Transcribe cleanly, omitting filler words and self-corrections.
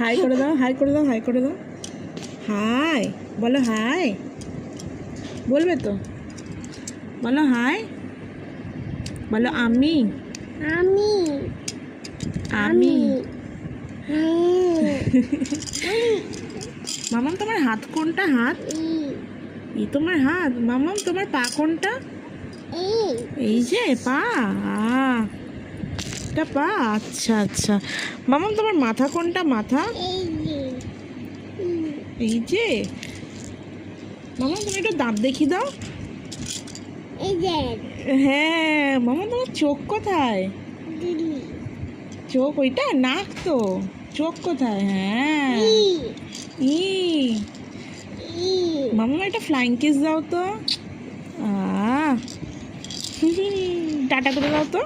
High করে দাও, high করে দাও, হাই করে দাও। হাই বলো, হাই বলবে তো, বলো হাই, বলো আমি আমি আমি মামাম তোমার হাত কোনটা? হাত এই তোমার হাত। মামাম তোমার পা কোনটা? এই যে পা। এটা পা। আচ্ছা আচ্ছা। মামাম তোমার মাথা কোনটা? মাথা এই যে। মামাম তুমি একটু দাঁত দেখি দাও। হ্যাঁ। মামা তোমার চোখ কোথায়? চোখ ওইটা? নাক তো। চোখ কোথায়? হ্যাঁ ই। মামা একটা ফ্লাইং কিস দাও তো। টাটা করে দাও তো।